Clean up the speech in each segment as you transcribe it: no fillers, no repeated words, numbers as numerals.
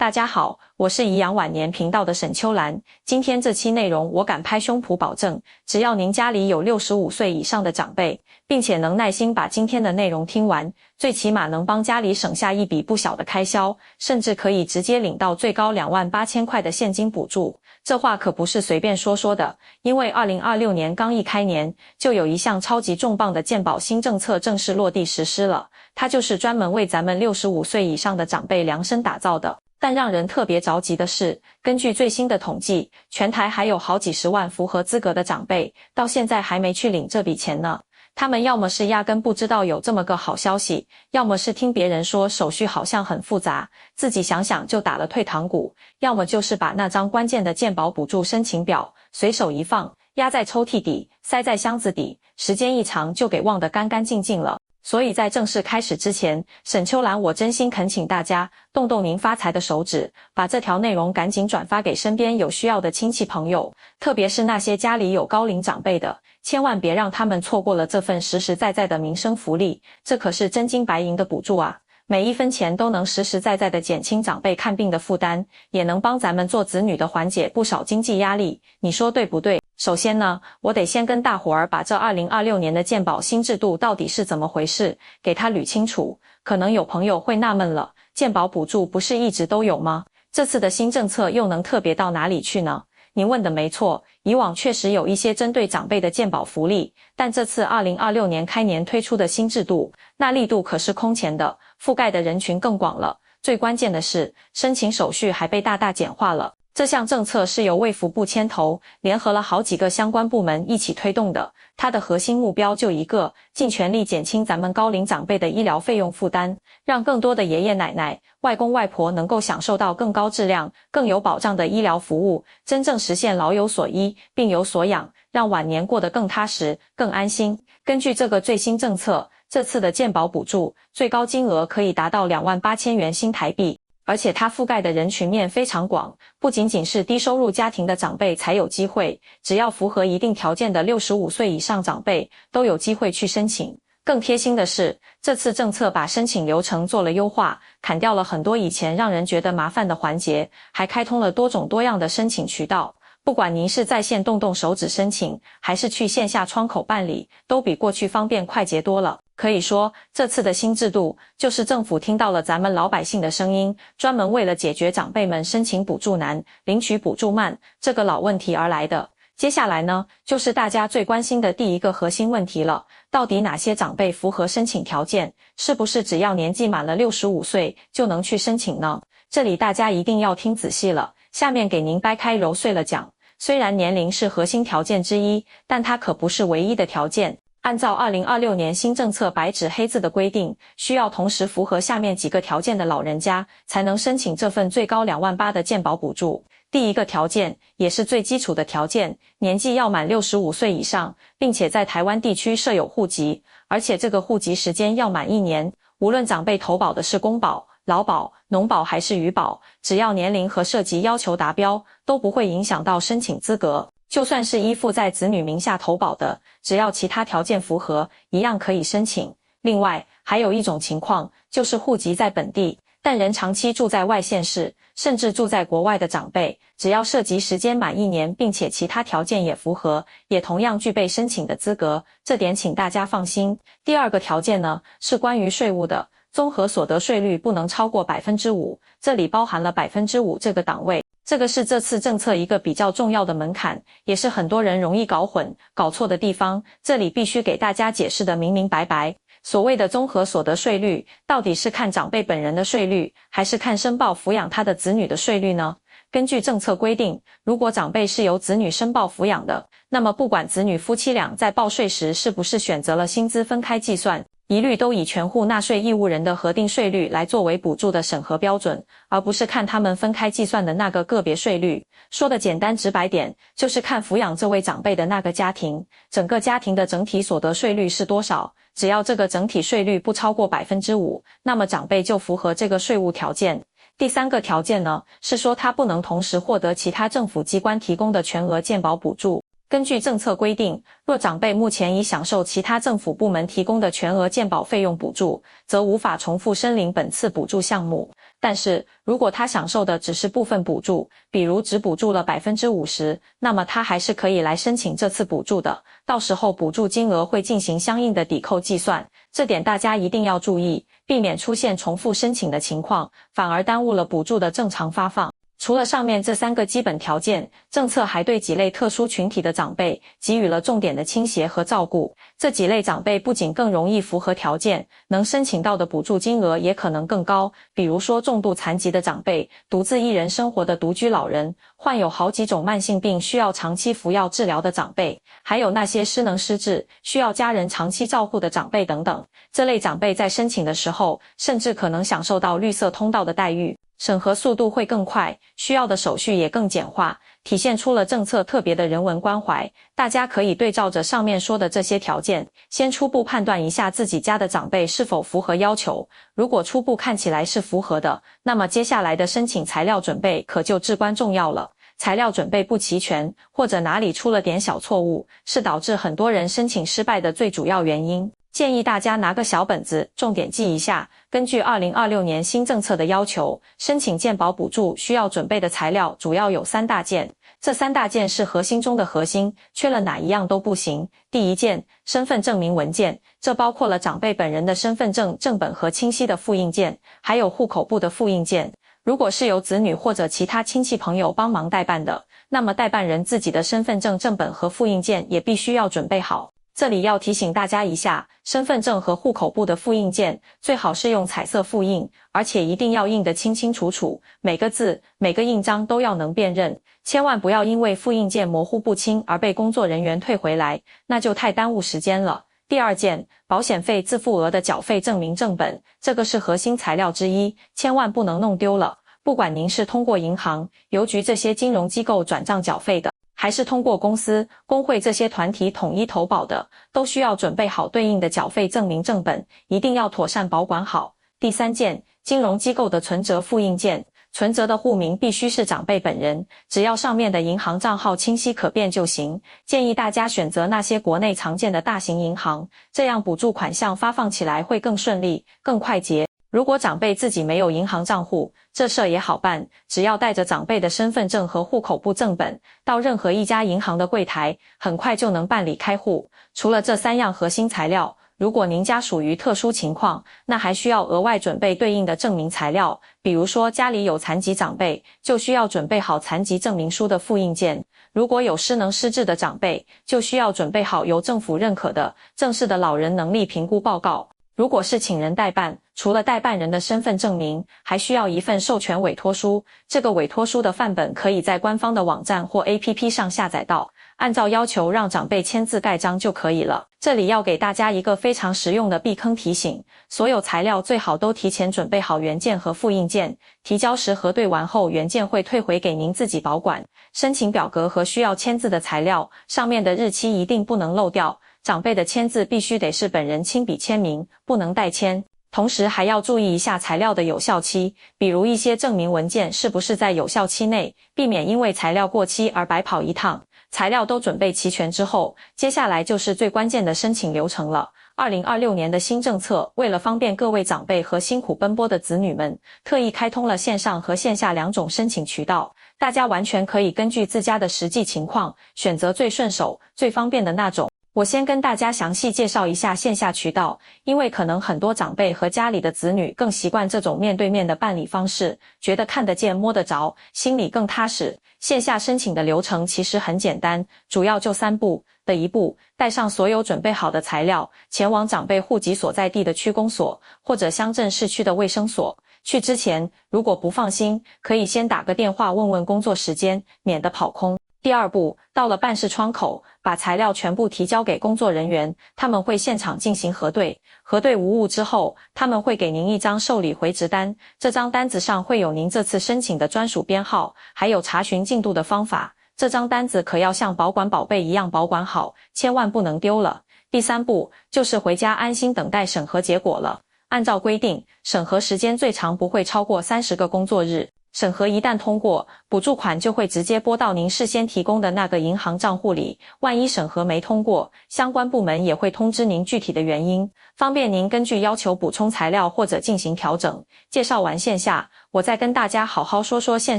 大家好，我是颐养晚年频道的沈秋兰。今天这期内容我敢拍胸脯保证，只要您家里有65岁以上的长辈，并且能耐心把今天的内容听完，最起码能帮家里省下一笔不小的开销，甚至可以直接领到最高28000块的现金补助。这话可不是随便说说的，因为2026年刚一开年，就有一项超级重磅的健保新政策正式落地实施了，它就是专门为咱们65岁以上的长辈量身打造的。但让人特别着急的是，根据最新的统计，全台还有好几十万符合资格的长辈，到现在还没去领这笔钱呢。他们要么是压根不知道有这么个好消息，要么是听别人说手续好像很复杂，自己想想就打了退堂鼓，要么就是把那张关键的健保补助申请表随手一放，压在抽屉底，塞在箱子底，时间一长就给忘得干干净净了。所以在正式开始之前，沈秋兰我真心恳请大家动动您发财的手指，把这条内容赶紧转发给身边有需要的亲戚朋友，特别是那些家里有高龄长辈的，千万别让他们错过了这份实实在在的民生福利，这可是真金白银的补助啊！每一分钱都能实实在在的减轻长辈看病的负担，也能帮咱们做子女的缓解不少经济压力，你说对不对？首先呢，我得先跟大伙儿把这2026年的健保新制度到底是怎么回事，给它捋清楚。可能有朋友会纳闷了，健保补助不是一直都有吗？这次的新政策又能特别到哪里去呢？您问的没错，以往确实有一些针对长辈的健保福利，但这次2026年开年推出的新制度，那力度可是空前的，覆盖的人群更广了。最关键的是，申请手续还被大大简化了。这项政策是由卫福部牵头，联合了好几个相关部门一起推动的。它的核心目标就一个，尽全力减轻咱们高龄长辈的医疗费用负担，让更多的爷爷奶奶、外公外婆能够享受到更高质量、更有保障的医疗服务，真正实现老有所依、病有所养，让晚年过得更踏实、更安心。根据这个最新政策，这次的健保补助最高金额可以达到28000元新台币。而且它覆盖的人群面非常广，不仅仅是低收入家庭的长辈才有机会，只要符合一定条件的65岁以上长辈都有机会去申请。更贴心的是，这次政策把申请流程做了优化，砍掉了很多以前让人觉得麻烦的环节，还开通了多种多样的申请渠道。不管您是在线动动手指申请，还是去线下窗口办理，都比过去方便快捷多了。可以说，这次的新制度就是政府听到了咱们老百姓的声音，专门为了解决长辈们申请补助难、领取补助慢这个老问题而来的。接下来呢，就是大家最关心的第一个核心问题了，到底哪些长辈符合申请条件？是不是只要年纪满了65岁就能去申请呢？这里大家一定要听仔细了，下面给您掰开揉碎了讲。虽然年龄是核心条件之一，但它可不是唯一的条件。按照2026年新政策白纸黑字的规定，需要同时符合下面几个条件的老人家才能申请这份最高28000的健保补助。第一个条件，也是最基础的条件，年纪要满65岁以上，并且在台湾地区设有户籍，而且这个户籍时间要满1年。无论长辈投保的是公保、劳保、农保还是余保，只要年龄和涉及要求达标，都不会影响到申请资格。就算是依附在子女名下投保的，只要其他条件符合，一样可以申请。另外，还有一种情况，就是户籍在本地，但人长期住在外县市，甚至住在国外的长辈，只要涉及时间满1年，并且其他条件也符合，也同样具备申请的资格，这点请大家放心。第二个条件呢，是关于税务的，综合所得税率不能超过 5%， 这里包含了 5% 这个档位。这个是这次政策一个比较重要的门槛，也是很多人容易搞混、搞错的地方，这里必须给大家解释的明明白白。所谓的综合所得税率，到底是看长辈本人的税率，还是看申报抚养他的子女的税率呢？根据政策规定，如果长辈是由子女申报抚养的，那么不管子女夫妻俩在报税时是不是选择了薪资分开计算，一律都以全户纳税义务人的核定税率来作为补助的审核标准，而不是看他们分开计算的那个个别税率。说的简单直白点，就是看抚养这位长辈的那个家庭，整个家庭的整体所得税率是多少，只要这个整体税率不超过 5%， 那么长辈就符合这个税务条件。第三个条件呢，是说他不能同时获得其他政府机关提供的全额健保补助。根据政策规定，若长辈目前已享受其他政府部门提供的全额健保费用补助，则无法重复申领本次补助项目。但是，如果他享受的只是部分补助，比如只补助了 50%， 那么他还是可以来申请这次补助的，到时候补助金额会进行相应的抵扣计算，这点大家一定要注意，避免出现重复申请的情况，反而耽误了补助的正常发放。除了上面这3个基本条件，政策还对几类特殊群体的长辈给予了重点的倾斜和照顾。这几类长辈不仅更容易符合条件，能申请到的补助金额也可能更高，比如说重度残疾的长辈、独自一人生活的独居老人、患有好几种慢性病需要长期服药治疗的长辈，还有那些失能失智需要家人长期照顾的长辈等等。这类长辈在申请的时候，甚至可能享受到绿色通道的待遇。审核速度会更快，需要的手续也更简化，体现出了政策特别的人文关怀。大家可以对照着上面说的这些条件，先初步判断一下自己家的长辈是否符合要求。如果初步看起来是符合的，那么接下来的申请材料准备可就至关重要了。材料准备不齐全，或者哪里出了点小错误，是导致很多人申请失败的最主要原因。建议大家拿个小本子，重点记一下。根据2026年新政策的要求，申请健保补助需要准备的材料主要有3大件，这3大件是核心中的核心，缺了哪一样都不行。第一件，身份证明文件，这包括了长辈本人的身份证正本和清晰的复印件，还有户口簿的复印件。如果是由子女或者其他亲戚朋友帮忙代办的，那么代办人自己的身份证正本和复印件也必须要准备好。这里要提醒大家一下，身份证和户口簿的复印件最好是用彩色复印，而且一定要印得清清楚楚，每个字、每个印章都要能辨认，千万不要因为复印件模糊不清而被工作人员退回来，那就太耽误时间了。第二件，保险费自付额的缴费证明正本，这个是核心材料之一，千万不能弄丢了。不管您是通过银行、邮局这些金融机构转账缴费的，还是通过公司、工会这些团体统一投保的，都需要准备好对应的缴费证明正本，一定要妥善保管好。第三件，金融机构的存折复印件，存折的户名必须是长辈本人，只要上面的银行账号清晰可辨就行。建议大家选择那些国内常见的大型银行，这样补助款项发放起来会更顺利、更快捷。如果长辈自己没有银行账户，这事儿也好办，只要带着长辈的身份证和户口簿正本，到任何一家银行的柜台，很快就能办理开户。除了这3样核心材料，如果您家属于特殊情况，那还需要额外准备对应的证明材料，比如说家里有残疾长辈，就需要准备好残疾证明书的复印件；如果有失能失智的长辈，就需要准备好由政府认可的正式的老人能力评估报告。如果是请人代办，除了代办人的身份证明，还需要一份授权委托书。这个委托书的范本可以在官方的网站或 APP 上下载到，按照要求让长辈签字盖章就可以了。这里要给大家一个非常实用的避坑提醒，所有材料最好都提前准备好原件和复印件，提交时核对完后原件会退回给您自己保管。申请表格和需要签字的材料，上面的日期一定不能漏掉，长辈的签字必须得是本人亲笔签名，不能代签。同时还要注意一下材料的有效期，比如一些证明文件是不是在有效期内，避免因为材料过期而白跑一趟。材料都准备齐全之后，接下来就是最关键的申请流程了。2026年的新政策，为了方便各位长辈和辛苦奔波的子女们，特意开通了线上和线下2种申请渠道，大家完全可以根据自家的实际情况，选择最顺手、最方便的那种。我先跟大家详细介绍一下线下渠道，因为可能很多长辈和家里的子女更习惯这种面对面的办理方式，觉得看得见摸得着，心里更踏实。线下申请的流程其实很简单，主要就3步。的一步，带上所有准备好的材料，前往长辈户籍所在地的区公所或者乡镇市区的卫生所。去之前，如果不放心，可以先打个电话问问工作时间，免得跑空。第2步，到了办事窗口，把材料全部提交给工作人员，他们会现场进行核对。核对无误之后，他们会给您一张受理回执单，这张单子上会有您这次申请的专属编号，还有查询进度的方法。这张单子可要像保管宝贝一样保管好，千万不能丢了。第3步，就是回家安心等待审核结果了。按照规定，审核时间最长不会超过30个工作日。审核一旦通过，补助款就会直接拨到您事先提供的那个银行账户里。万一审核没通过，相关部门也会通知您具体的原因，方便您根据要求补充材料或者进行调整。介绍完线下，我再跟大家好好说说线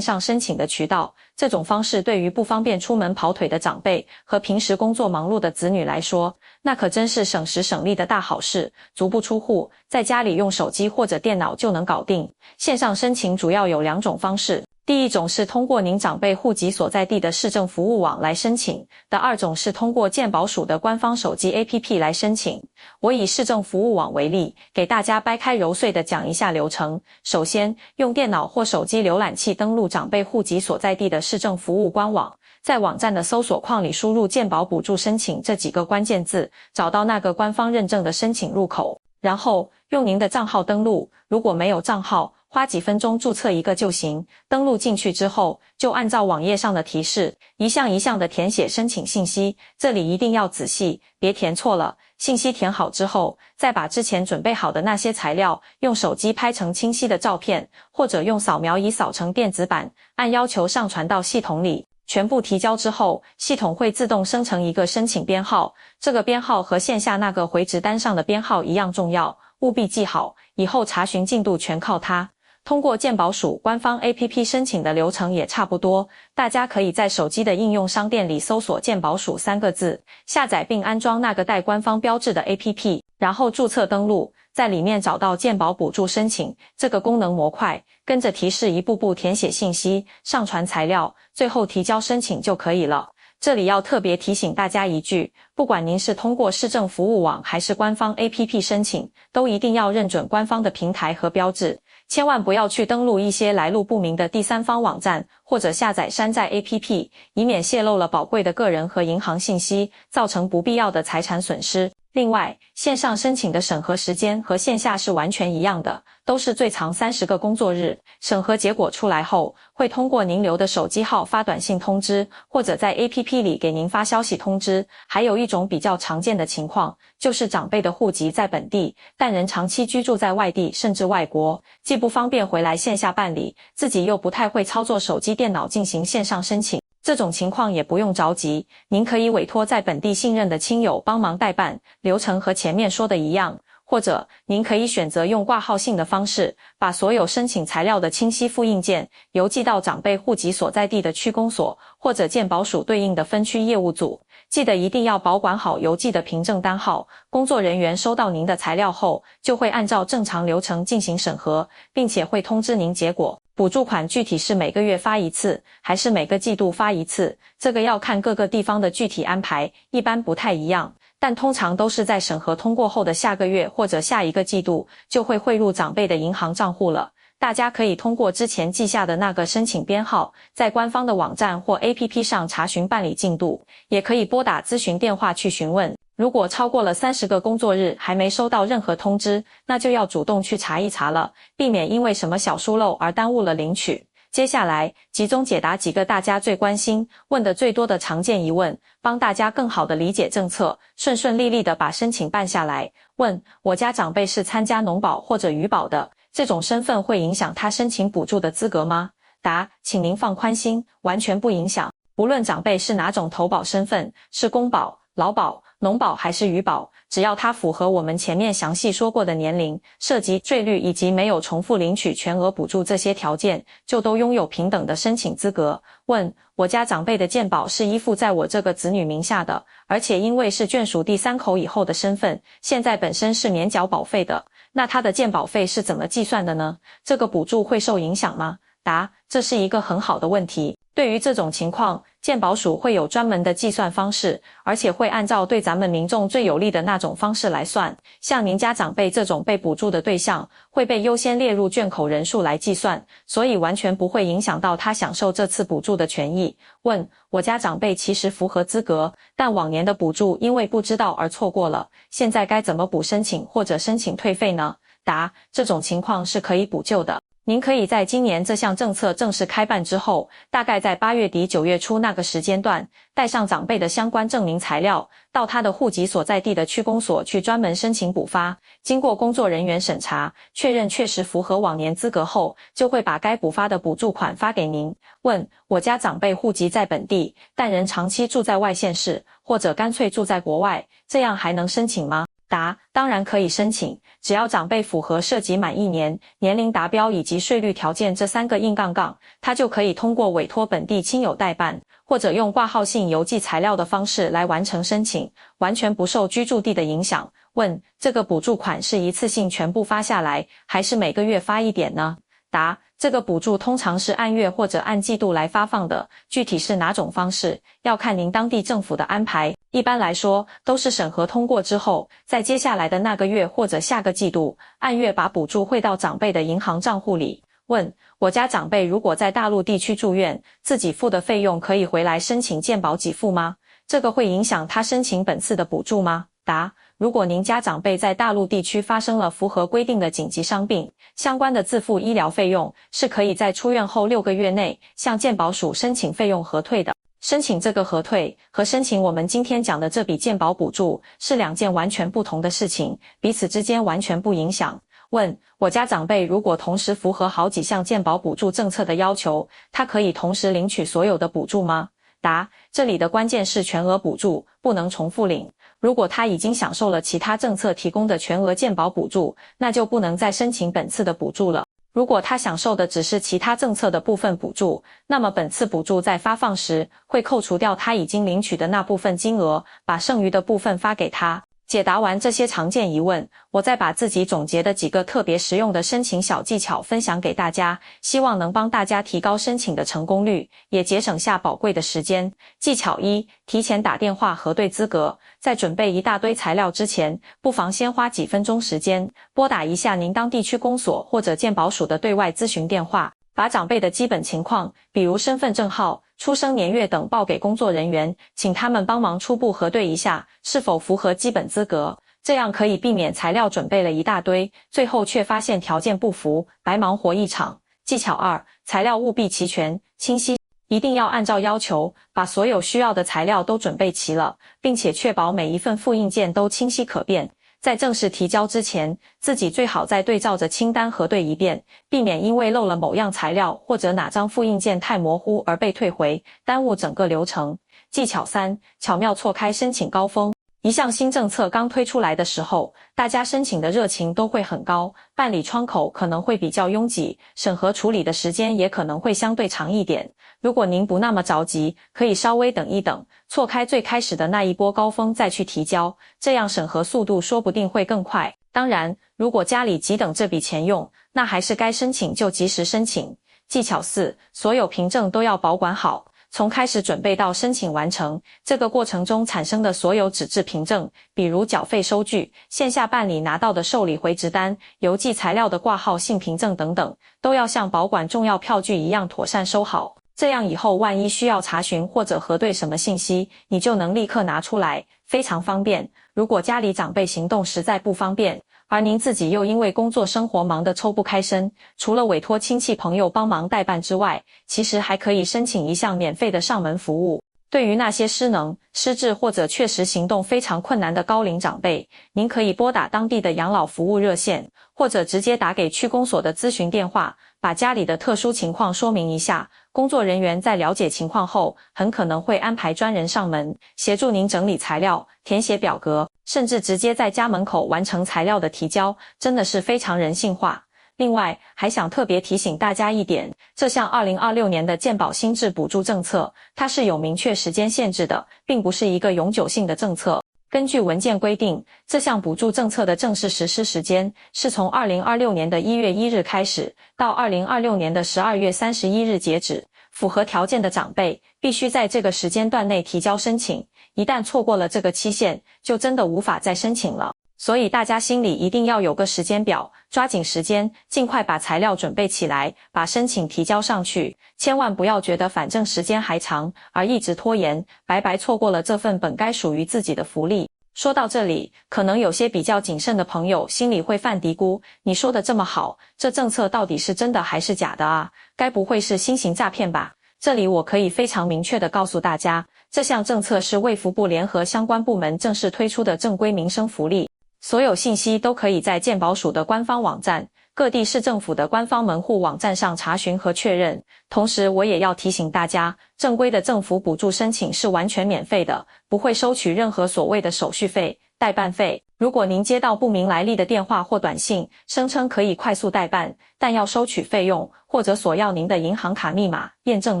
上申请的渠道。这种方式对于不方便出门跑腿的长辈和平时工作忙碌的子女来说，那可真是省时省力的大好事，足不出户，在家里用手机或者电脑就能搞定。线上申请主要有2种方式。第一种是通过您长辈户籍所在地的市政服务网来申请，第二种是通过健保署的官方手机 APP 来申请。我以市政服务网为例，给大家掰开揉碎地讲一下流程。首先，用电脑或手机浏览器登录长辈户籍所在地的市政服务官网，在网站的搜索框里输入健保补助申请这几个关键字，找到那个官方认证的申请入口，然后用您的账号登录，如果没有账号，花几分钟注册一个就行。登录进去之后，就按照网页上的提示，一项一项的填写申请信息，这里一定要仔细，别填错了。信息填好之后，再把之前准备好的那些材料用手机拍成清晰的照片，或者用扫描仪扫成电子版，按要求上传到系统里。全部提交之后，系统会自动生成一个申请编号，这个编号和线下那个回执单上的编号一样重要，务必记好，以后查询进度全靠它。通过健保署官方 APP 申请的流程也差不多，大家可以在手机的应用商店里搜索健保署3个字，下载并安装那个带官方标志的 APP， 然后注册登录，在里面找到健保补助申请这个功能模块，跟着提示一步步填写信息，上传材料，最后提交申请就可以了。这里要特别提醒大家一句，不管您是通过市政服务网还是官方 APP 申请，都一定要认准官方的平台和标志，千万不要去登录一些来路不明的第三方网站，或者下载山寨 APP， 以免泄露了宝贵的个人和银行信息，造成不必要的财产损失。另外，线上申请的审核时间和线下是完全一样的，都是最长30个工作日。审核结果出来后，会通过您留的手机号发短信通知，或者在 APP 里给您发消息通知。还有一种比较常见的情况，就是长辈的户籍在本地，但人长期居住在外地甚至外国，既不方便回来线下办理，自己又不太会操作手机电脑进行线上申请。这种情况也不用着急，您可以委托在本地信任的亲友帮忙代办，流程和前面说的一样。或者您可以选择用挂号信的方式，把所有申请材料的清晰复印件邮寄到长辈户籍所在地的区公所或者健保署对应的分区业务组。记得一定要保管好邮寄的凭证单号，工作人员收到您的材料后，就会按照正常流程进行审核，并且会通知您结果。补助款具体是每个月发一次，还是每个季度发一次，这个要看各个地方的具体安排，一般不太一样，但通常都是在审核通过后的下个月或者下一个季度，就会汇入长辈的银行账户了。大家可以通过之前记下的那个申请编号，在官方的网站或 APP 上查询办理进度，也可以拨打咨询电话去询问。如果超过了30个工作日还没收到任何通知，那就要主动去查一查了，避免因为什么小疏漏而耽误了领取。接下来集中解答几个大家最关心、问得最多的常见疑问，帮大家更好地理解政策，顺顺利利地把申请办下来。问：我家长辈是参加农保或者渔保的，这种身份会影响他申请补助的资格吗？答：请您放宽心，完全不影响。无论长辈是哪种投保身份，是公保、劳保、农保还是渔保，只要他符合我们前面详细说过的年龄、涉及税率以及没有重复领取全额补助这些条件，就都拥有平等的申请资格。问：我家长辈的健保是依附在我这个子女名下的，而且因为是眷属第3口以后的身份，现在本身是免缴保费的，那他的健保费是怎么计算的呢？这个补助会受影响吗？答：这是一个很好的问题。对于这种情况，健保署会有专门的计算方式，而且会按照对咱们民众最有利的那种方式来算。像您家长辈这种被补助的对象，会被优先列入卷口人数来计算，所以完全不会影响到他享受这次补助的权益。问：我家长辈其实符合资格，但往年的补助因为不知道而错过了，现在该怎么补申请或者申请退费呢？答：这种情况是可以补救的。您可以在今年这项政策正式开办之后，大概在8月底9月初那个时间段，带上长辈的相关证明材料，到他的户籍所在地的区公所去专门申请补发，经过工作人员审查，确认确实符合往年资格后，就会把该补发的补助款发给您。问：我家长辈户籍在本地，但人长期住在外县市，或者干脆住在国外，这样还能申请吗？答：当然可以申请，只要长辈符合涉及满1年、年龄达标以及税率条件这3个硬杠杠，他就可以通过委托本地亲友代办，或者用挂号信邮寄材料的方式来完成申请，完全不受居住地的影响。问：这个补助款是一次性全部发下来，还是每个月发一点呢？答：这个补助通常是按月或者按季度来发放的，具体是哪种方式，要看您当地政府的安排。一般来说，都是审核通过之后，在接下来的那个月或者下个季度，按月把补助汇到长辈的银行账户里。问：我家长辈如果在大陆地区住院，自己付的费用可以回来申请健保给付吗？这个会影响他申请本次的补助吗？答：如果您家长辈在大陆地区发生了符合规定的紧急伤病，相关的自付医疗费用是可以在出院后6个月内向健保署申请费用核退的。申请这个核退和申请我们今天讲的这笔健保补助是2件完全不同的事情，彼此之间完全不影响。问：我家长辈如果同时符合好几项健保补助政策的要求，他可以同时领取所有的补助吗？答：这里的关键是全额补助，不能重复领。如果他已经享受了其他政策提供的全额健保补助，那就不能再申请本次的补助了。如果他享受的只是其他政策的部分补助，那么本次补助在发放时会扣除掉他已经领取的那部分金额，把剩余的部分发给他。解答完这些常见疑问，我再把自己总结的几个特别实用的申请小技巧分享给大家，希望能帮大家提高申请的成功率，也节省下宝贵的时间。技巧1：提前打电话核对资格。在准备一大堆材料之前，不妨先花几分钟时间，拨打一下您当地区公所或者健保署的对外咨询电话，把长辈的基本情况，比如身份证号、出生年月等报给工作人员，请他们帮忙初步核对一下是否符合基本资格，这样可以避免材料准备了一大堆，最后却发现条件不符，白忙活一场。技巧2：材料务必齐全、清晰，一定要按照要求，把所有需要的材料都准备齐了，并且确保每一份复印件都清晰可辨。在正式提交之前，自己最好再对照着清单核对一遍，避免因为漏了某样材料或者哪张复印件太模糊而被退回，耽误整个流程。技巧3：巧妙错开申请高峰。一项新政策刚推出来的时候，大家申请的热情都会很高，办理窗口可能会比较拥挤，审核处理的时间也可能会相对长一点。如果您不那么着急，可以稍微等一等，错开最开始的那一波高峰再去提交，这样审核速度说不定会更快。当然，如果家里急等这笔钱用，那还是该申请就及时申请。技巧4：所有凭证都要保管好。从开始准备到申请完成，这个过程中产生的所有纸质凭证，比如缴费收据、线下办理拿到的受理回执单、邮寄材料的挂号信凭证等等，都要像保管重要票据一样妥善收好。这样以后万一需要查询或者核对什么信息，你就能立刻拿出来，非常方便。如果家里长辈行动实在不方便，而您自己又因为工作生活忙得抽不开身，除了委托亲戚朋友帮忙代办之外，其实还可以申请一项免费的上门服务。对于那些失能、失智或者确实行动非常困难的高龄长辈，您可以拨打当地的养老服务热线，或者直接打给区公所的咨询电话，把家里的特殊情况说明一下。工作人员在了解情况后，很可能会安排专人上门，协助您整理材料、填写表格，甚至直接在家门口完成材料的提交，真的是非常人性化。另外，还想特别提醒大家一点，这项2026年的健保新制补助政策，它是有明确时间限制的，并不是一个永久性的政策。根据文件规定，这项补助政策的正式实施时间是从2026年的1月1日开始，到2026年的12月31日截止。符合条件的长辈必须在这个时间段内提交申请，一旦错过了这个期限，就真的无法再申请了。所以大家心里一定要有个时间表，抓紧时间，尽快把材料准备起来，把申请提交上去，千万不要觉得反正时间还长而一直拖延，白白错过了这份本该属于自己的福利。说到这里，可能有些比较谨慎的朋友心里会犯嘀咕，你说的这么好，这政策到底是真的还是假的啊？该不会是新型诈骗吧？这里我可以非常明确地告诉大家，这项政策是卫福部联合相关部门正式推出的正规民生福利，所有信息都可以在健保署的官方网站、各地市政府的官方门户网站上查询和确认。同时我也要提醒大家，正规的政府补助申请是完全免费的，不会收取任何所谓的手续费、代办费。如果您接到不明来历的电话或短信，声称可以快速代办，但要收取费用，或者索要您的银行卡密码、验证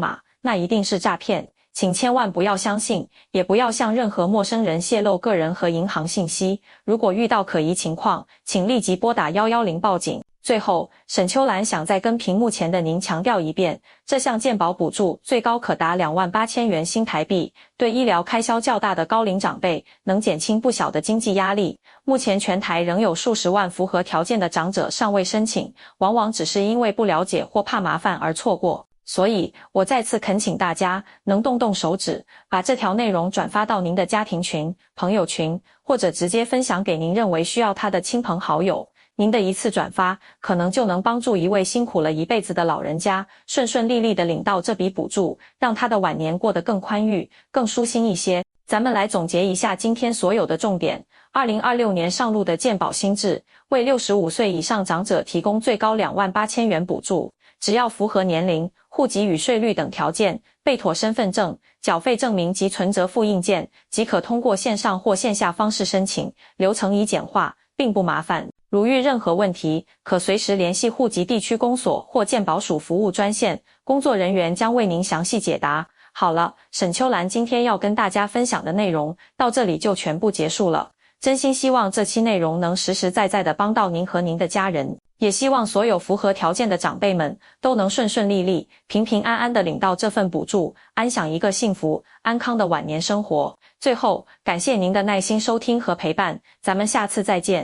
码，那一定是诈骗。请千万不要相信，也不要向任何陌生人泄露个人和银行信息。如果遇到可疑情况，请立即拨打110报警。最后，沈秋兰想再跟屏幕前的您强调一遍，这项健保补助最高可达28000元新台币，对医疗开销较大的高龄长辈能减轻不小的经济压力。目前全台仍有数十万符合条件的长者尚未申请，往往只是因为不了解或怕麻烦而错过。所以，我再次恳请大家能动动手指，把这条内容转发到您的家庭群、朋友群，或者直接分享给您认为需要它的亲朋好友。您的一次转发，可能就能帮助一位辛苦了一辈子的老人家，顺顺利利地领到这笔补助，让他的晚年过得更宽裕、更舒心一些。咱们来总结一下今天所有的重点。2026年上路的健保新制，为65岁以上长者提供最高28000元补助，只要符合年龄、户籍与税率等条件，备妥身份证、缴费证明及存折复印件，即可通过线上或线下方式申请，流程已简化，并不麻烦。如遇任何问题，可随时联系户籍地区公所或健保署服务专线，工作人员将为您详细解答。好了，沈秋兰今天要跟大家分享的内容到这里就全部结束了。真心希望这期内容能实实在在地帮到您和您的家人，也希望所有符合条件的长辈们都能顺顺利利、平平安安地领到这份补助，安享一个幸福、安康的晚年生活。最后，感谢您的耐心收听和陪伴，咱们下次再见。